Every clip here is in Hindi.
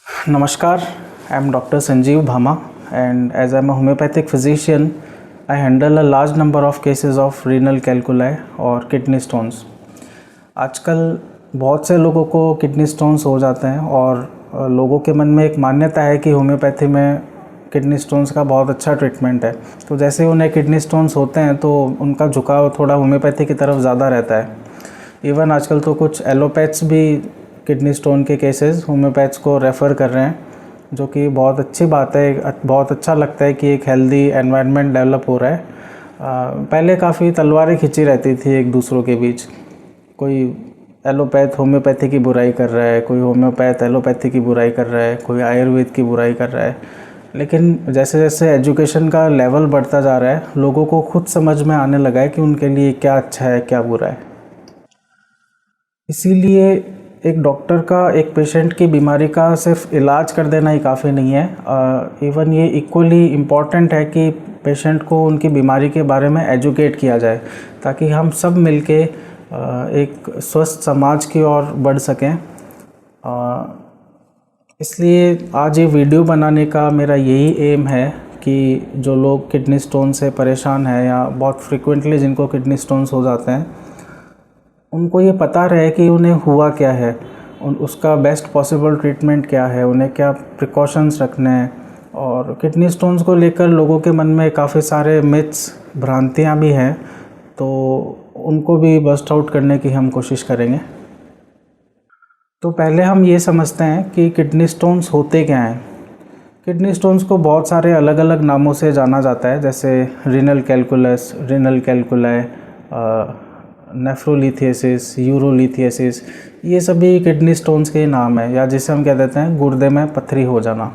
Namaskar, I am Dr. Sanjeev Bhama, and as I am a homeopathic physician, I handle a large number of cases of renal calculi और kidney stones. आजकल बहुत से लोगों को किडनी स्टोन्स हो जाते हैं और लोगों के मन में एक मान्यता है कि होम्योपैथी में किडनी स्टोन्स का बहुत अच्छा ट्रीटमेंट है। तो जैसे उन्हें किडनी स्टोन्स होते हैं तो उनका झुकाव थोड़ा होम्योपैथी की तरफ ज़्यादा रहता है। इवन आजकल तो कुछ एलोपैथ्स भी किडनी स्टोन के केसेस होम्योपैथ्स को रेफ़र कर रहे हैं, जो कि बहुत अच्छी बात है। बहुत अच्छा लगता है कि एक हेल्दी एनवायरनमेंट डेवलप हो रहा है। पहले काफ़ी तलवारें खिंची रहती थी एक दूसरों के बीच। कोई एलोपैथ होम्योपैथी की बुराई कर रहा है, कोई होम्योपैथ एलोपैथी की बुराई कर रहा है, कोई आयुर्वेद की बुराई कर रहा है। लेकिन जैसे जैसे एजुकेशन का लेवल बढ़ता जा रहा है, लोगों को खुद समझ में आने लगा है कि उनके लिए क्या अच्छा है, क्या बुरा है। इसीलिए एक डॉक्टर का एक पेशेंट की बीमारी का सिर्फ इलाज कर देना ही काफ़ी नहीं है। इवन ये इक्वली इम्पॉर्टेंट है कि पेशेंट को उनकी बीमारी के बारे में एजुकेट किया जाए, ताकि हम सब मिलके एक स्वस्थ समाज की ओर बढ़ सकें। इसलिए आज ये वीडियो बनाने का मेरा यही एम है कि जो लोग किडनी स्टोन से परेशान हैं या बहुत फ्रिक्वेंटली जिनको किडनी स्टोन्स हो जाते हैं, उनको ये पता रहे कि उन्हें हुआ क्या है, उसका बेस्ट पॉसिबल ट्रीटमेंट क्या है, उन्हें क्या प्रिकॉशंस रखने हैं। और किडनी स्टोन्स को लेकर लोगों के मन में काफ़ी सारे मिथ्स, भ्रांतियाँ भी हैं, तो उनको भी बस्ट आउट करने की हम कोशिश करेंगे। तो पहले हम ये समझते हैं कि किडनी स्टोन्स होते क्या हैं। किडनी स्टोन्स को बहुत सारे अलग अलग नामों से जाना जाता है, जैसे renal calculus, renal calculi, nephrolithiasis, urolithiasis, ये सभी किडनी स्टोन्स के नाम हैं, या जिसे हम कह देते हैं गुर्दे में पथरी हो जाना।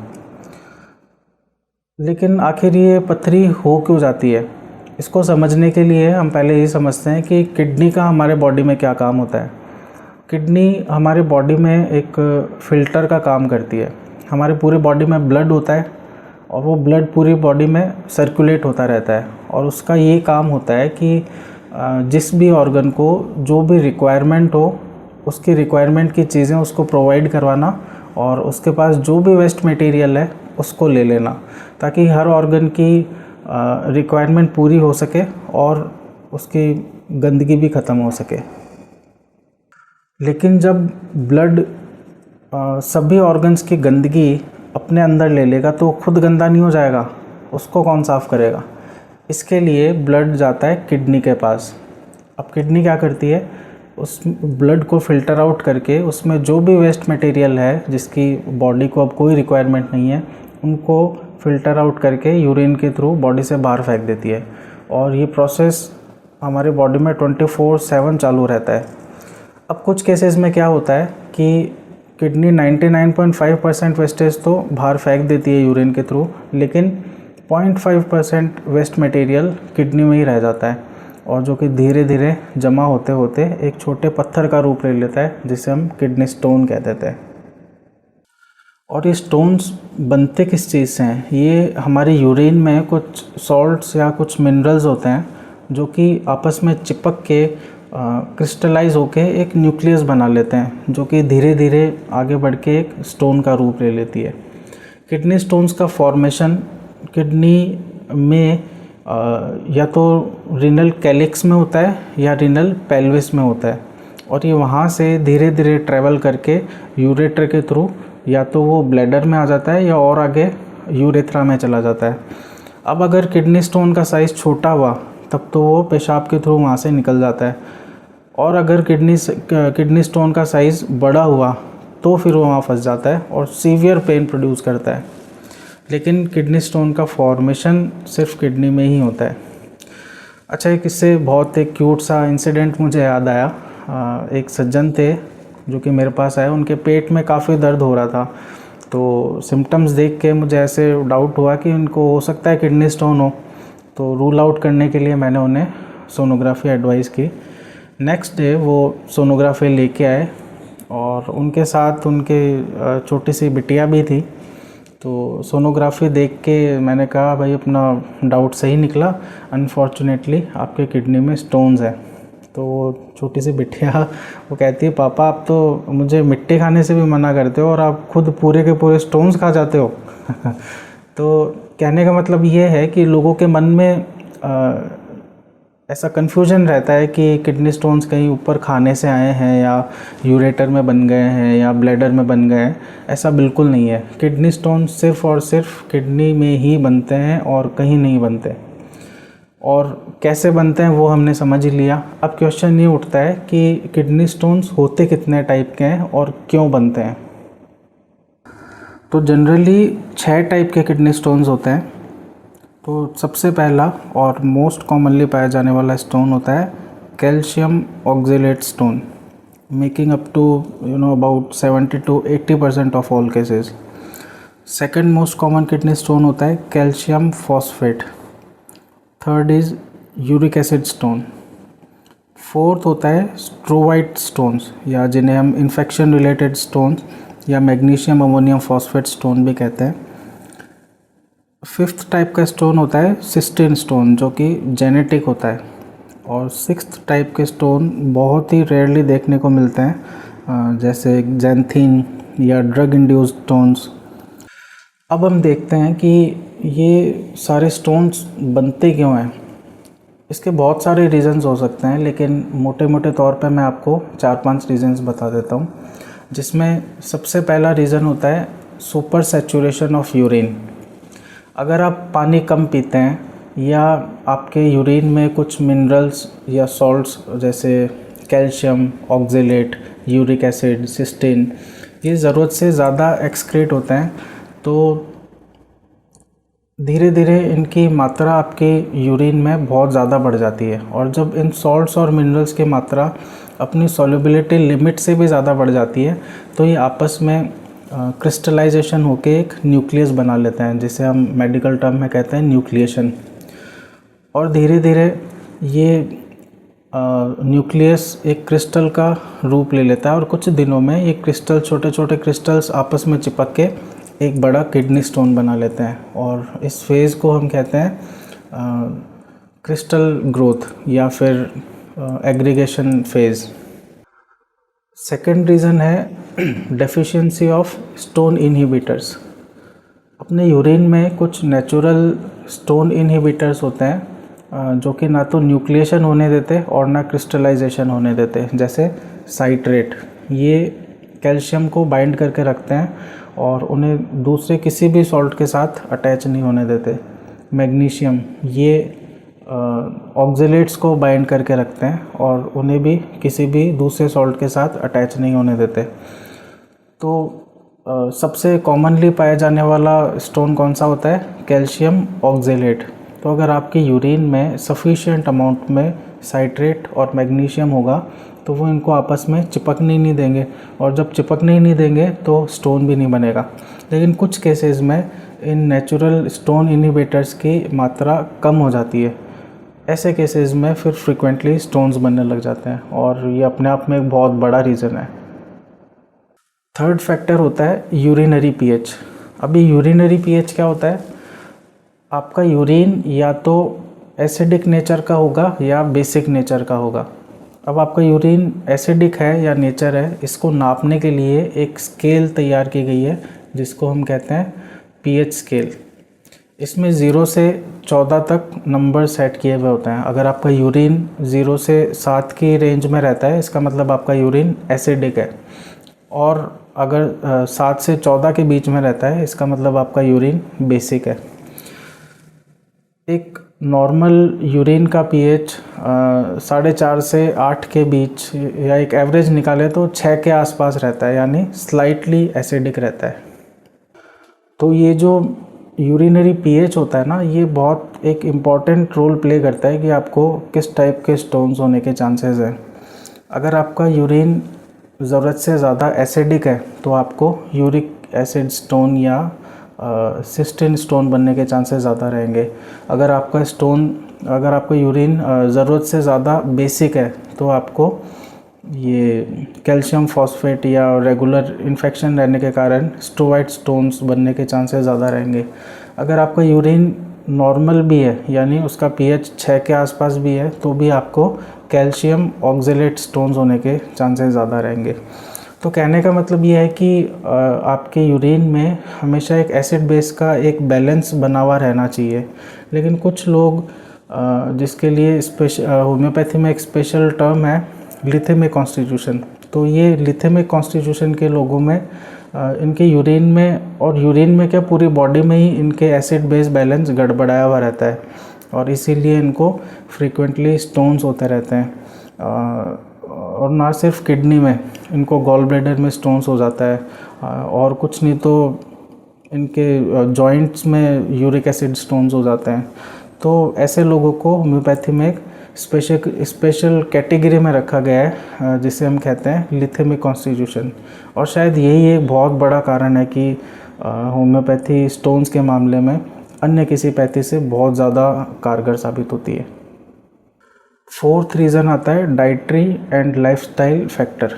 लेकिन आखिर ये पथरी हो क्यों जाती है, इसको समझने के लिए हम पहले ये समझते हैं कि किडनी का हमारे बॉडी में क्या काम होता है। किडनी हमारे बॉडी में एक फ़िल्टर का काम करती है। हमारे पूरी बॉडी में ब्लड होता है और वो ब्लड पूरी बॉडी में सर्कुलेट होता रहता है, और उसका ये काम होता है कि जिस भी ऑर्गन को जो भी रिक्वायरमेंट हो, उसकी रिक्वायरमेंट की चीज़ें उसको प्रोवाइड करवाना, और उसके पास जो भी वेस्ट मटेरियल है उसको ले लेना, ताकि हर ऑर्गन की रिक्वायरमेंट पूरी हो सके और उसकी गंदगी भी ख़त्म हो सके। लेकिन जब ब्लड सभी ऑर्गन्स की गंदगी अपने अंदर ले लेगा तो खुद गंदा नहीं हो जाएगा, उसको कौन साफ़ करेगा। इसके लिए ब्लड जाता है किडनी के पास। अब किडनी क्या करती है, उस ब्लड को फ़िल्टर आउट करके उसमें जो भी वेस्ट मटेरियल है जिसकी बॉडी को अब कोई रिक्वायरमेंट नहीं है, उनको फ़िल्टर आउट करके यूरिन के थ्रू बॉडी से बाहर फेंक देती है। और ये प्रोसेस हमारे बॉडी में 24/7 चालू रहता है। अब कुछ केसेस में क्या होता है कि किडनी 99.5% वेस्टेज तो बाहर फेंक देती है यूरिन के थ्रू, लेकिन 0.5% वेस्ट मटेरियल किडनी में ही रह जाता है, और जो कि धीरे धीरे जमा होते होते एक छोटे पत्थर का रूप ले लेता है, जिसे हम किडनी स्टोन कह देते हैं। और ये स्टोन्स बनते किस चीज़ से हैं? ये हमारे यूरिन में कुछ सॉल्ट्स या कुछ मिनरल्स होते हैं, जो कि आपस में चिपक के क्रिस्टलाइज होके एक न्यूक्लियस बना लेते हैं, जो कि धीरे धीरे आगे बढ़ के एक स्टोन का रूप ले लेती है। किडनी स्टोन्स का फॉर्मेशन किडनी में या तो रीनल कैलिक्स में होता है या रीनल पेल्विस में होता है, और ये वहाँ से धीरे धीरे ट्रैवल करके यूरेटर के थ्रू या तो वो ब्लैडर में आ जाता है या और आगे यूरेथ्रा में चला जाता है। अब अगर किडनी स्टोन का साइज़ छोटा हुआ तब तो वो पेशाब के थ्रू वहाँ से निकल जाता है, और अगर किडनी स्टोन का साइज़ बड़ा हुआ तो फिर वो वहाँ फंस जाता है और सीवियर पेन प्रोड्यूस करता है। लेकिन किडनी स्टोन का फॉर्मेशन सिर्फ किडनी में ही होता है। अच्छा, एक इससे बहुत एक क्यूट सा इंसिडेंट मुझे याद आया। एक सज्जन थे जो कि मेरे पास आए, उनके पेट में काफ़ी दर्द हो रहा था। तो सिम्टम्स देख के मुझे ऐसे डाउट हुआ कि उनको हो सकता है किडनी स्टोन हो। तो रूल आउट करने के लिए मैंने उन्हें सोनोग्राफी एडवाइस की। नेक्स्ट डे वो सोनोग्राफी लेके आए, और उनके साथ उनके छोटी सी बिटिया भी थी। तो सोनोग्राफी देख के मैंने कहा, भाई अपना डाउट सही निकला, अनफॉर्चुनेटली आपके किडनी में स्टोन्स हैं। तो छोटी सी बिटिया वो कहती है, पापा आप तो मुझे मिट्टी खाने से भी मना करते हो और आप खुद पूरे के पूरे स्टोन्स खा जाते हो। तो कहने का मतलब ये है कि लोगों के मन में ऐसा कन्फ्यूजन रहता है कि किडनी स्टोन्स कहीं ऊपर खाने से आए हैं या यूरेटर में बन गए हैं या ब्लैडर में बन गए हैं। ऐसा बिल्कुल नहीं है। किडनी स्टोन सिर्फ और सिर्फ किडनी में ही बनते हैं और कहीं नहीं बनते। और कैसे बनते हैं वो हमने समझ ही लिया। अब क्वेश्चन ये उठता है कि किडनी स्टोन्स होते कितने टाइप के हैं और क्यों बनते हैं। तो जनरली 6 टाइप के किडनी स्टोन्स होते हैं। तो सबसे पहला और मोस्ट कॉमनली पाया जाने वाला स्टोन होता है calcium oxalate stone, making up to about 70 to 80% of all cases. Second most common kidney stone होता है calcium phosphate. Third is uric acid stone. Fourth होता है स्ट्रोवाइट स्टोन्स, या जिन्हें हम इन्फेक्शन रिलेटेड स्टोन्स या मैग्नीशियम अमोनियम फॉस्फेट स्टोन भी कहते हैं। फिफ्थ टाइप का स्टोन होता है सिस्टीन स्टोन, जो कि जेनेटिक होता है। और सिक्स्थ टाइप के स्टोन बहुत ही रेयरली देखने को मिलते हैं, जैसे जैंथीन या ड्रग इंड्यूस्ड स्टोन्स। अब हम देखते हैं कि ये सारे स्टोन्स बनते क्यों हैं। इसके बहुत सारे रीज़न्स हो सकते हैं, लेकिन मोटे मोटे तौर पे मैं आपको 4-5 रीज़न्स बता देता हूँ, जिसमें सबसे पहला रीज़न होता है सुपर सैचुरेशन ऑफ यूरिन। अगर आप पानी कम पीते हैं या आपके यूरिन में कुछ मिनरल्स या सॉल्ट्स जैसे calcium oxalate, uric acid, cystine, ये ज़रूरत से ज़्यादा एक्सक्रीट होते हैं, तो धीरे धीरे इनकी मात्रा आपके यूरिन में बहुत ज़्यादा बढ़ जाती है। और जब इन सॉल्ट्स और मिनरल्स की मात्रा अपनी सॉल्युबिलिटी लिमिट से भी ज़्यादा बढ़ जाती है, तो ये आपस में क्रिस्टलाइजेशन होके एक न्यूक्लियस बना लेते हैं, जिसे हम मेडिकल टर्म में कहते हैं न्यूक्लिएशन। और धीरे धीरे ये न्यूक्लियस एक क्रिस्टल का रूप ले लेता है और कुछ दिनों में ये क्रिस्टल, छोटे छोटे क्रिस्टल्स आपस में चिपक के एक बड़ा किडनी स्टोन बना लेते हैं। और इस फेज़ को हम कहते हैं क्रिस्टल ग्रोथ या फिर एग्रीगेशन फेज़। सेकेंड रीज़न है डेफिशिएंसी ऑफ स्टोन इनहिबिटर्स। अपने यूरिन में कुछ नेचुरल स्टोन इनहिबिटर्स होते हैं जो कि ना तो न्यूक्लिएशन होने देते और ना क्रिस्टलाइजेशन होने देते, जैसे साइट्रेट। ये कैल्शियम को बाइंड करके रखते हैं और उन्हें दूसरे किसी भी सॉल्ट के साथ अटैच नहीं होने देते। मैग्नीशियम, ये ऑक्जेलेट्स को बाइंड करके रखते हैं और उन्हें भी किसी भी दूसरे सॉल्ट के साथ अटैच नहीं होने देते। तो सबसे कॉमनली पाया जाने वाला स्टोन कौन सा होता है? Calcium oxalate. तो अगर आपकी यूरिन में सफिशिएंट अमाउंट में साइट्रेट और मैग्नीशियम होगा तो वो इनको आपस में चिपकने ही नहीं देंगे, और जब चिपकने ही नहीं देंगे तो स्टोन भी नहीं बनेगा। लेकिन कुछ केसेस में इन नेचुरल स्टोन इनहिबिटर्स की मात्रा कम हो जाती है। ऐसे केसेस में फिर फ्रिक्वेंटली स्टोन्स बनने लग जाते हैं, और ये अपने आप में एक बहुत बड़ा रीज़न है। थर्ड फैक्टर होता है यूरिनरी पीएच। अभी यूरिनरी पीएच क्या होता है? आपका यूरिन या तो एसिडिक नेचर का होगा या बेसिक नेचर का होगा। अब आपका यूरिन एसिडिक है या नेचर है, इसको नापने के लिए एक स्केल तैयार की गई है जिसको हम कहते हैं पीएच स्केल। इसमें 0 से 14 तक नंबर सेट किए हुए होते हैं। अगर आपका यूरिन 0 से 7 की रेंज में रहता है, इसका मतलब आपका यूरिन एसिडिक है। और अगर 7 से 14 के बीच में रहता है, इसका मतलब आपका यूरिन बेसिक है। एक नॉर्मल यूरिन का पीएच 4.5 से 8 के बीच, या एक एवरेज निकाले तो 6 के आसपास रहता है, यानी स्लाइटली एसिडिक रहता है। तो ये जो यूरिनरी पीएच होता है ना, ये बहुत एक इम्पॉर्टेंट रोल प्ले करता है कि आपको किस टाइप के स्टोन्स होने के चांसेस हैं। अगर आपका यूरिन ज़रूरत से ज़्यादा एसिडिक है तो आपको यूरिक एसिड स्टोन या सिस्टीन स्टोन बनने के चांसेस ज़्यादा रहेंगे। अगर आपका यूरिन ज़रूरत से ज़्यादा बेसिक है तो आपको ये कैल्शियम फॉस्फेट या रेगुलर इन्फेक्शन रहने के कारण स्ट्रोवाइट स्टोन्स बनने के चांसेस ज़्यादा रहेंगे। अगर आपका यूरिन नॉर्मल भी है, यानी उसका पीएच 6 के आसपास भी है, तो भी आपको कैल्शियम ऑक्जेलेट स्टोन्स होने के चांसेस ज़्यादा रहेंगे। तो कहने का मतलब ये है कि आपके यूरिन में हमेशा एक एसिड बेस का एक बैलेंस बना हुआ रहना चाहिए। लेकिन कुछ लोग जिसके लिए होम्योपैथी में एक स्पेशल टर्म है लिथेमिक कॉन्स्टिट्यूशन, तो ये लिथेमिक कॉन्स्टिट्यूशन के लोगों में इनके यूरिन में, और यूरिन में क्या पूरी बॉडी में ही इनके एसिड बेस बैलेंस गड़बड़ाया हुआ रहता है और इसीलिए इनको फ्रीक्वेंटली स्टोन्स होते रहते हैं। और ना सिर्फ किडनी में, इनको गॉल ब्लैडर में स्टोन्स हो जाता है और कुछ नहीं तो इनके जॉइंट्स में यूरिक एसिड स्टोन्स हो जाते हैं। तो ऐसे लोगों को होम्योपैथी में एक स्पेशल कैटेगरी में रखा गया है जिसे हम कहते हैं लिथेमिक कॉन्स्टिट्यूशन। और शायद यही एक बहुत बड़ा कारण है कि होम्योपैथी स्टोन्स के मामले में अन्य किसी पैथी से बहुत ज़्यादा कारगर साबित होती है। फोर्थ रीज़न आता है डाइटरी एंड लाइफस्टाइल फैक्टर।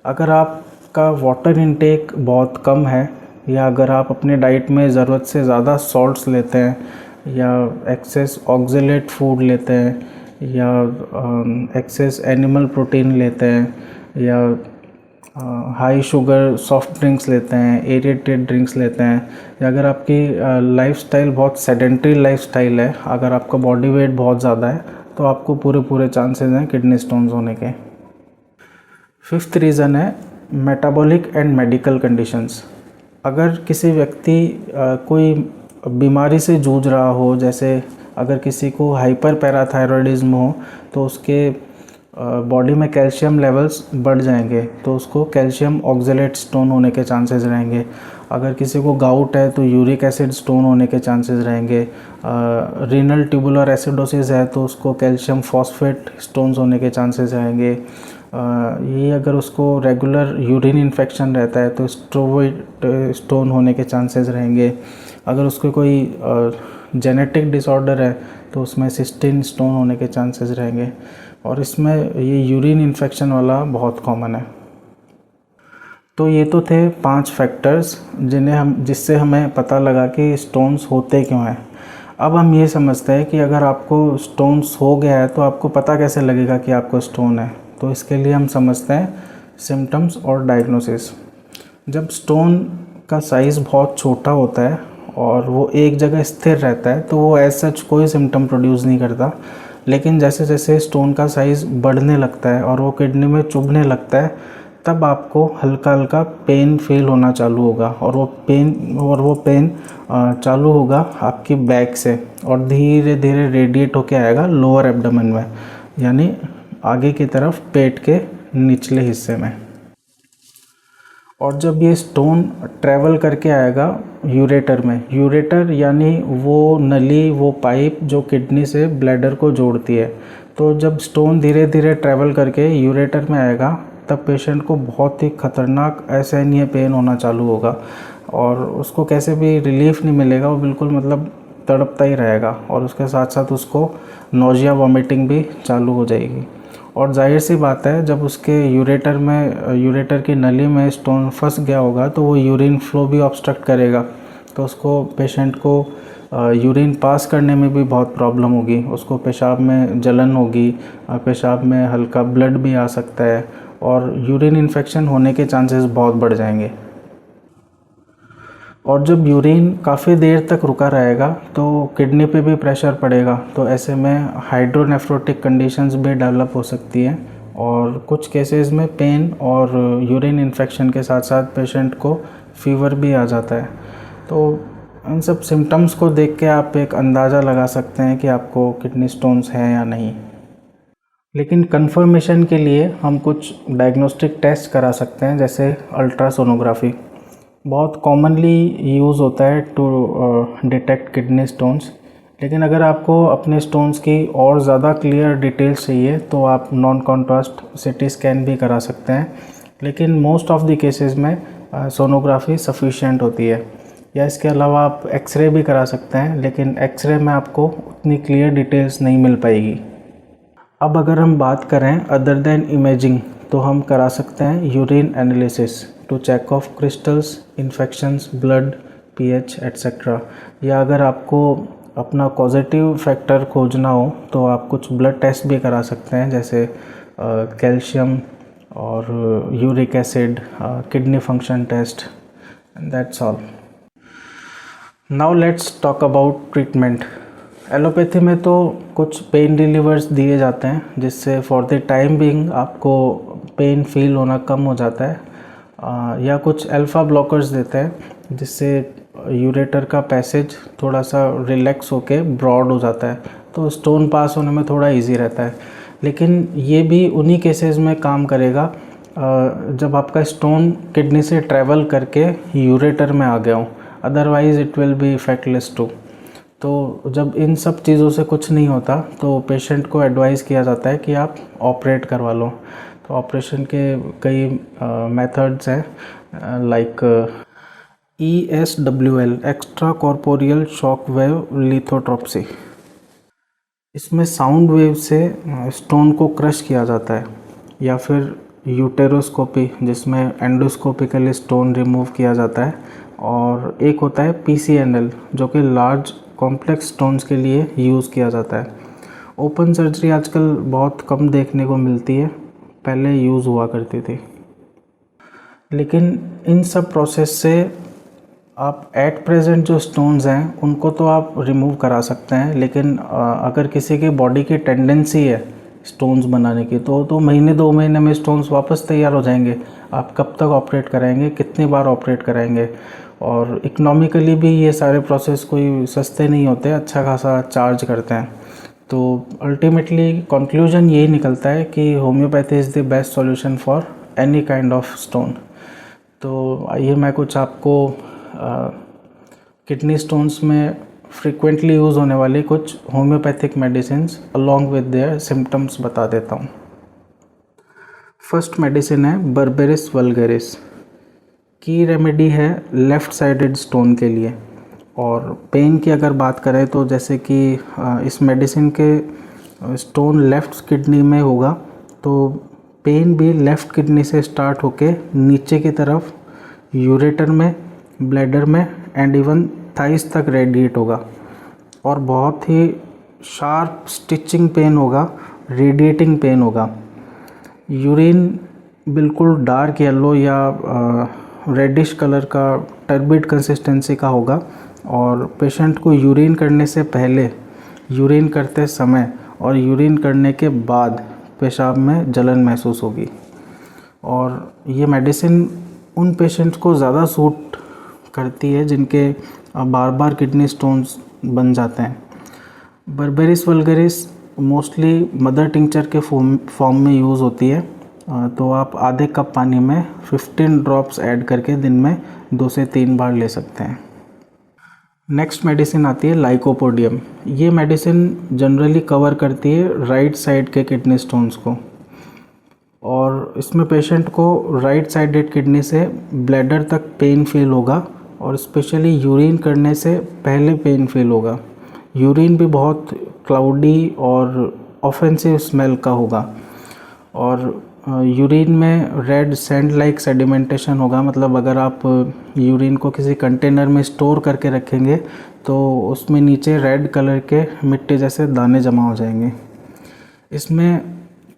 अगर आपका वाटर इनटेक बहुत कम है, या अगर आप अपने डाइट में ज़रूरत से ज़्यादा सॉल्ट्स लेते हैं, या एक्सेस ऑक्जेलेट फूड लेते हैं, या एक्सेस एनिमल प्रोटीन लेते हैं, या हाई शुगर सॉफ्ट ड्रिंक्स लेते हैं, एरेटेड ड्रिंक्स लेते हैं, या अगर आपकी लाइफस्टाइल बहुत सेडेंटरी लाइफस्टाइल है, अगर आपका बॉडी वेट बहुत ज़्यादा है, तो आपको पूरे चांसेस हैं किडनी स्टोन्स होने के। फिफ्थ रीज़न है मेटाबॉलिक एंड मेडिकल कंडीशंस। अगर किसी व्यक्ति कोई बीमारी से जूझ रहा हो, जैसे अगर किसी को हाइपर पैराथायरॉयडिज्म हो तो उसके बॉडी में कैल्शियम लेवल्स बढ़ जाएंगे, तो उसको कैल्शियम ऑक्जेलेट स्टोन होने के चांसेस रहेंगे। अगर किसी को गाउट है तो यूरिक एसिड स्टोन होने के चांसेस रहेंगे। रीनल ट्यूबुलर एसिडोसिस है तो उसको कैल्शियम फॉस्फेट स्टोन्स होने के चांसेस रहेंगे। ये अगर उसको रेगुलर यूरिन इन्फेक्शन रहता है तो स्ट्रोइड स्टोन होने के चांसेस रहेंगे। अगर उसको कोई जेनेटिक डिसऑर्डर है तो उसमें सिस्टीन स्टोन होने के चांसेस रहेंगे। और इसमें ये यूरिन इन्फेक्शन वाला बहुत कॉमन है। तो ये तो थे 5 फैक्टर्स जिससे हमें पता लगा कि स्टोन्स होते क्यों हैं। अब हम ये समझते हैं कि अगर आपको स्टोन्स हो गया है तो आपको पता कैसे लगेगा कि आपको स्टोन है। तो इसके लिए हम समझते हैं सिम्टम्स और डायग्नोसिस। जब स्टोन का साइज़ बहुत छोटा होता है और वो एक जगह स्थिर रहता है तो वो एज सच कोई सिम्टम प्रोड्यूस नहीं करता। लेकिन जैसे जैसे स्टोन का साइज़ बढ़ने लगता है और वो किडनी में चुभने लगता है, तब आपको हल्का हल्का पेन फील होना चालू होगा। और वो पेन चालू होगा आपकी बैक से और धीरे धीरे रेडिएट होके आएगा लोअर एब्डोमेन में, यानी आगे की तरफ पेट के निचले हिस्से में। और जब ये स्टोन ट्रैवल करके आएगा यूरेटर में, यूरेटर यानी वो नली, वो पाइप जो किडनी से ब्लैडर को जोड़ती है, तो जब स्टोन धीरे धीरे ट्रैवल करके यूरेटर में आएगा तब पेशेंट को बहुत ही खतरनाक असहनीय पेन होना चालू होगा और उसको कैसे भी रिलीफ नहीं मिलेगा, वो बिल्कुल मतलब तड़पता ही रहेगा और उसके साथ साथ उसको नोजिया वॉमिटिंग भी चालू हो जाएगी। और जाहिर सी बात है, जब उसके यूरेटर की नली में स्टोन फंस गया होगा तो वो यूरिन फ्लो भी ऑब्स्ट्रक्ट करेगा, तो उसको पेशेंट को यूरिन पास करने में भी बहुत प्रॉब्लम होगी। उसको पेशाब में जलन होगी, पेशाब में हल्का ब्लड भी आ सकता है और यूरिन इन्फेक्शन होने के चांसेस बहुत बढ़ जाएंगे। और जब यूरिन काफ़ी देर तक रुका रहेगा तो किडनी पे भी प्रेशर पड़ेगा, तो ऐसे में हाइड्रोनेफ्रोटिक कंडीशंस भी डेवलप हो सकती हैं और कुछ केसेस में पेन और यूरिन इन्फेक्शन के साथ साथ पेशेंट को फीवर भी आ जाता है। तो इन सब सिम्टम्स को देख के आप एक अंदाज़ा लगा सकते हैं कि आपको किडनी स्टोन्स हैं या नहीं। लेकिन कंफर्मेशन के लिए हम कुछ डायग्नोस्टिक टेस्ट करा सकते हैं, जैसे अल्ट्रासोनोग्राफी बहुत कॉमनली यूज़ होता है टू डिटेक्ट किडनी स्टोन्स। लेकिन अगर आपको अपने स्टोन्स की और ज़्यादा क्लियर डिटेल्स चाहिए तो आप नॉन कॉन्ट्रास्ट सिटी स्कैन भी करा सकते हैं। लेकिन मोस्ट ऑफ द केसेस में सोनोग्राफी सफिशिएंट होती है। या इसके अलावा आप एक्सरे भी करा सकते हैं, लेकिन एक्सरे में आपको उतनी क्लियर डिटेल्स नहीं मिल पाएगी। अब अगर हम बात करें अदर देन इमेजिंग, तो हम करा सकते हैं urine analysis to check of crystals, infections, blood, pH etcetera. या अगर आपको अपना पॉजिटिव फैक्टर खोजना हो तो आप कुछ ब्लड टेस्ट भी करा सकते हैं, जैसे कैल्शियम और uric acid, kidney function test, and that's all. Now let's talk about treatment. Allopathy में तो कुछ पेन रिलीवर्स दिए जाते हैं जिससे फॉर द टाइम बिंग आपको पेन फील होना कम हो जाता है, या कुछ अल्फ़ा ब्लॉकर्स देते हैं जिससे यूरेटर का पैसेज थोड़ा सा रिलैक्स होके ब्रॉड हो जाता है, तो स्टोन पास होने में थोड़ा इजी रहता है। लेकिन ये भी उन्हीं केसेस में काम करेगा जब आपका स्टोन किडनी से ट्रैवल करके यूरेटर में आ गया हो, otherwise it will be effectless too. तो जब इन सब चीज़ों से कुछ नहीं होता तो पेशेंट को एडवाइस किया जाता है कि आप ऑपरेट करवा लो। तो ऑपरेशन के कई मेथड्स हैं, like ESWL, extracorporeal shock wave lithotripsy. इसमें साउंड वेव से स्टोन को क्रश किया जाता है, या फिर यूटेरोस्कोपी जिसमें एंडोस्कोपिकली स्टोन रिमूव किया जाता है, और एक होता है PCNL जो कि लार्ज कॉम्प्लेक्स स्टोन्स के लिए यूज़ किया जाता है। ओपन सर्जरी आजकल बहुत कम देखने को मिलती है, पहले यूज़ हुआ करती थी। लेकिन इन सब प्रोसेस से आप एट प्रेजेंट जो स्टोन्स हैं उनको तो आप रिमूव करा सकते हैं, लेकिन अगर किसी की बॉडी की टेंडेंसी है स्टोन्स बनाने की तो महीने 2 महीने में स्टोन्स वापस तैयार हो जाएंगे। आप कब तक ऑपरेट कराएंगे, कितनी बार ऑपरेट कराएंगे? और इकोनॉमिकली भी ये सारे प्रोसेस कोई सस्ते नहीं होते, अच्छा खासा चार्ज करते हैं। तो अल्टीमेटली कंक्लूजन यही निकलता है कि homeopathy is the best solution for any kind of stone. तो आइए मैं कुछ आपको किडनी स्टोन्स में फ्रीक्वेंटली यूज़ होने वाली कुछ homeopathic medicines along with their symptoms बता देता हूँ। फर्स्ट मेडिसिन है बर्बेरिस वल्गेरिस। की रेमेडी है लेफ़्ट साइडेड स्टोन के लिए। और पेन की अगर बात करें तो जैसे कि इस मेडिसिन के स्टोन लेफ़्ट किडनी में होगा तो पेन भी लेफ़्ट किडनी से स्टार्ट होके नीचे की तरफ यूरेटर में, ब्लैडर में एंड इवन थाइस तक रेडिएट होगा, और बहुत ही शार्प स्टिचिंग पेन होगा, रेडिएटिंग पेन होगा। यूरिन बिल्कुल डार्क येलो या रेडिश कलर का टर्बिड कंसिस्टेंसी का होगा, और पेशेंट को यूरिन करने से पहले, यूरिन करते समय और यूरिन करने के बाद पेशाब में जलन महसूस होगी। और ये मेडिसिन उन पेशेंट्स को ज़्यादा सूट करती है जिनके बार बार किडनी स्टोन्स बन जाते हैं। Berberis vulgaris mostly mother tincture के फॉर्म में यूज़ होती है, तो आप आधे कप पानी में 15 ड्रॉप्स ऐड करके दिन में 2 से 3 बार ले सकते हैं। नेक्स्ट मेडिसिन आती है लाइकोपोडियम। ये मेडिसिन जनरली कवर करती है राइट साइड के किडनी स्टोन्स को, और इसमें पेशेंट को राइट साइडेड किडनी से ब्लैडर तक पेन फील होगा, और स्पेशली यूरिन करने से पहले पेन फील होगा। यूरिन भी बहुत क्लाउडी और ऑफेंसिव स्मेल का होगा, और यूरिन में रेड सैंड लाइक सेडिमेंटेशन होगा। मतलब अगर आप यूरिन को किसी कंटेनर में स्टोर करके रखेंगे तो उसमें नीचे रेड कलर के मिट्टी जैसे दाने जमा हो जाएंगे। इसमें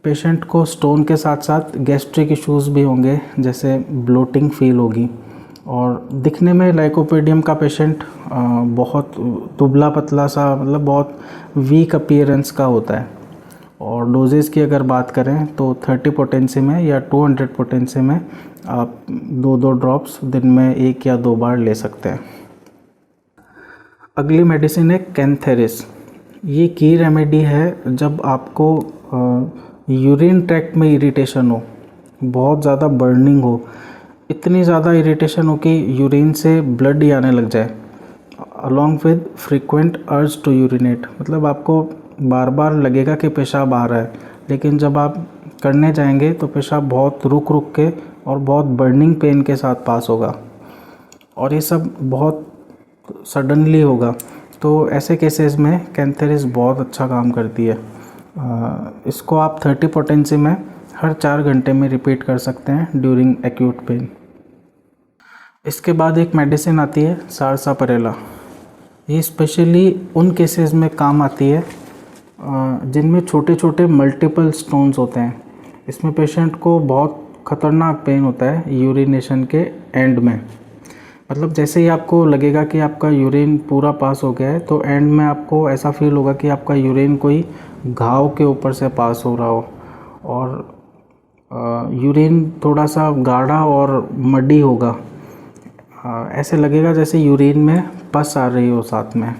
पेशेंट को स्टोन के साथ साथ गैस्ट्रिक इश्यूज़ भी होंगे, जैसे ब्लोटिंग फील होगी, और दिखने में लाइकोपोडियम का पेशेंट बहुत दुबला पतला सा, मतलब बहुत वीक अपीयरेंस का होता है। और डोजेस की अगर बात करें तो 30 पोटेंसी में या 200 पोटेंसी में आप 2-2 ड्रॉप्स दिन में 1 या 2 बार ले सकते हैं। अगली मेडिसिन है कैंथेरिस। ये की रेमेडी है जब आपको यूरिन ट्रैक्ट में इरिटेशन हो, बहुत ज़्यादा बर्निंग हो, इतनी ज़्यादा इरिटेशन हो कि यूरिन से ब्लड ही आने लग जाए, along with frequent urge to urinate. मतलब आपको बार बार लगेगा कि पेशाब आ रहा है, लेकिन जब आप करने जाएंगे तो पेशाब बहुत रुक रुक के और बहुत बर्निंग पेन के साथ पास होगा, और ये सब बहुत सडनली होगा। तो ऐसे केसेस में कैंथेरिस बहुत अच्छा काम करती है। इसको आप 30 पोटेंसी में हर 4 घंटे में रिपीट कर सकते हैं ड्यूरिंग एक्यूट पेन। इसके बाद एक मेडिसिन आती है सारसापारेला। ये स्पेशली उन केसेस में काम आती है जिनमें छोटे छोटे मल्टीपल स्टोन्स होते हैं। इसमें पेशेंट को बहुत ख़तरनाक पेन होता है यूरिनेशन के एंड में। मतलब जैसे ही आपको लगेगा कि आपका यूरिन पूरा पास हो गया है तो एंड में आपको ऐसा फील होगा कि आपका यूरिन कोई घाव के ऊपर से पास हो रहा हो, और यूरिन थोड़ा सा गाढ़ा और मडी होगा। ऐसे लगेगा जैसे यूरिन में पस आ रही हो साथ में।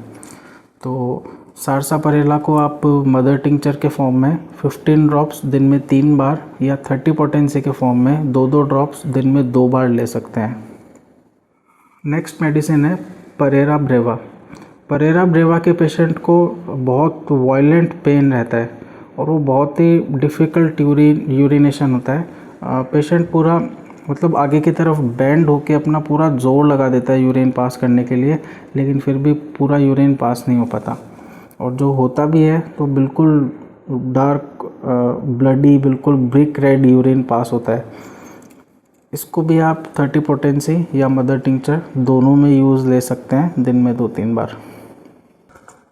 तो सारसापारेला को आप मदर टिंचर के फॉर्म में 15 ड्रॉप्स दिन में 3 बार या 30 पोटेंसी के फॉर्म में 2-2 ड्रॉप्स दिन में 2 बार ले सकते हैं। नेक्स्ट मेडिसिन है परेरा ब्रेवा। परेरा ब्रेवा के पेशेंट को बहुत वायलेंट पेन रहता है और वो बहुत ही डिफ़िकल्ट यूरिनेशन होता है। पेशेंट पूरा मतलब आगे की तरफ बेंड होके अपना पूरा जोर लगा देता है यूरिन पास करने के लिए, लेकिन फिर भी पूरा यूरिन पास नहीं हो पाता। और जो होता भी है तो बिल्कुल डार्क ब्लडी बिल्कुल ब्रिक रेड यूरिन पास होता है। इसको भी आप 30 पोटेंसी या मदर टिंचर दोनों में यूज़ ले सकते हैं दिन में 2-3 बार।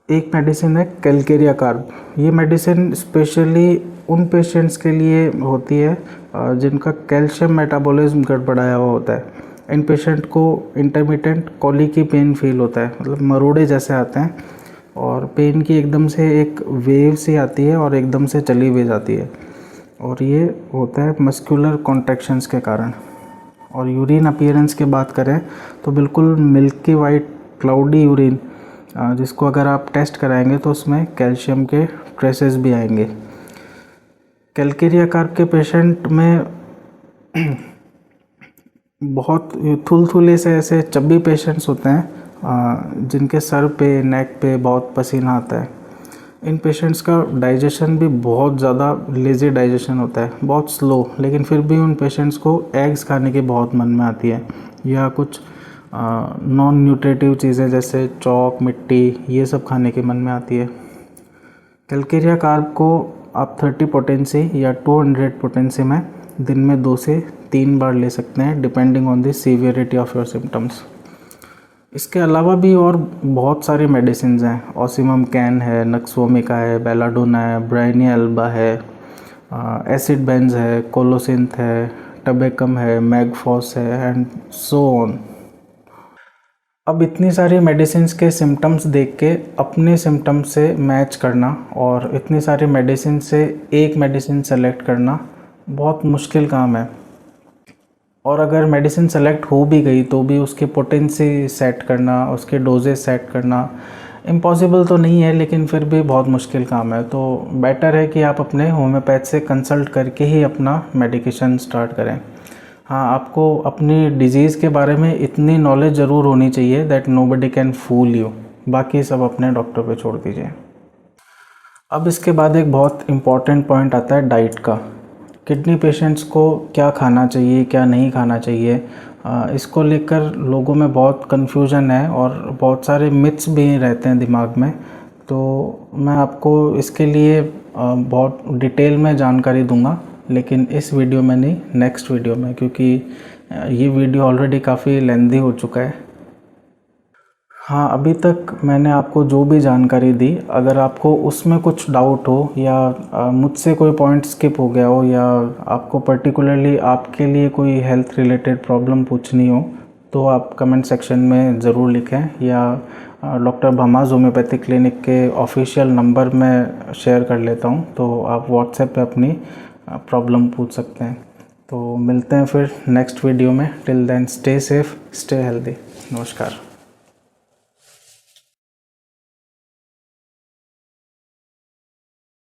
एक मेडिसिन है कैलकेरिया कार्ब। ये मेडिसिन स्पेशली उन पेशेंट्स के लिए होती है जिनका कैल्शियम मेटाबॉलिज्म गड़बड़ाया हुआ होता है। इन पेशेंट को इंटरमिटेंट कॉलिकी पेन फील होता है, मतलब मरोड़े जैसे आते हैं और पेन की एकदम से एक वेव सी आती है और एकदम से चली भी जाती है, और ये होता है मस्कुलर कॉन्ट्रैक्शंस के कारण। और यूरिन अपीयरेंस की बात करें तो बिल्कुल मिल्की वाइट क्लाउडी यूरिन, जिसको अगर आप टेस्ट कराएंगे तो उसमें कैल्शियम के ट्रेसेस भी आएंगे। कैलकेरिया कार्ब के पेशेंट में बहुत थुलथुले से ऐसे चब्बी पेशेंट्स होते हैं जिनके सर पे नेक पे बहुत पसीना आता है। इन पेशेंट्स का डाइजेशन भी बहुत ज़्यादा लेज़ी डाइजेशन होता है, बहुत स्लो, लेकिन फिर भी उन पेशेंट्स को एग्स खाने की बहुत मन में आती है या कुछ नॉन न्यूट्रिटिव चीज़ें जैसे चौक मिट्टी ये सब खाने की मन में आती है। कैलकेरिया कार्ब को आप 30 पोटेंसी या 200 पोटेंसी में दिन में 2 से 3 बार ले सकते हैं depending on the severity of your symptoms. इसके अलावा भी और बहुत सारी मेडिसिन हैं। ऑसिमम कैन है, नक्सोमिका है, बेलाडोना है, ब्राइनिया अल्बा है, एसिड बेंज है, कोलोसिंथ है, टबेकम है, मैगफॉस है एंड सो ऑन। अब इतनी सारी मेडिसिन्स के सिम्टम्स देख के अपने सिम्टम्स से मैच करना और इतनी सारी मेडिसिन से एक मेडिसिन सेलेक्ट करना बहुत मुश्किल काम है। और अगर मेडिसिन सेलेक्ट हो भी गई तो भी उसकी पोटेंसी सेट करना, उसके डोजेज सेट करना इम्पॉसिबल तो नहीं है, लेकिन फिर भी बहुत मुश्किल काम है। तो बेटर है कि आप अपने होम्योपैथ से कंसल्ट करके ही अपना मेडिकेशन स्टार्ट करें। हाँ, आपको अपनी डिजीज़ के बारे में इतनी नॉलेज ज़रूर होनी चाहिए that nobody can fool you, बाकी सब अपने डॉक्टर पे छोड़ दीजिए। अब इसके बाद एक बहुत इम्पॉर्टेंट पॉइंट आता है डाइट का। किडनी पेशेंट्स को क्या खाना चाहिए, क्या नहीं खाना चाहिए, इसको लेकर लोगों में बहुत कन्फ्यूजन है और बहुत सारे मिथ्स भी रहते हैं दिमाग में। तो मैं आपको इसके लिए बहुत डिटेल में जानकारी दूंगा, लेकिन इस वीडियो में नहीं, नेक्स्ट वीडियो में, क्योंकि ये वीडियो ऑलरेडी काफ़ी लेंदी हो चुका है। हाँ, अभी तक मैंने आपको जो भी जानकारी दी, अगर आपको उसमें कुछ डाउट हो या मुझसे कोई पॉइंट स्किप हो गया हो या आपको पर्टिकुलरली आपके लिए कोई हेल्थ रिलेटेड प्रॉब्लम पूछनी हो तो आप कमेंट सेक्शन में ज़रूर लिखें, या डॉक्टर भमाज होम्योपैथिक क्लिनिक के ऑफिशियल नंबर में शेयर कर लेता हूँ, तो आप व्हाट्सएप पे अपनी प्रॉब्लम पूछ सकते हैं। तो मिलते हैं फिर नेक्स्ट वीडियो में। Till then stay safe, stay healthy. नमस्कार।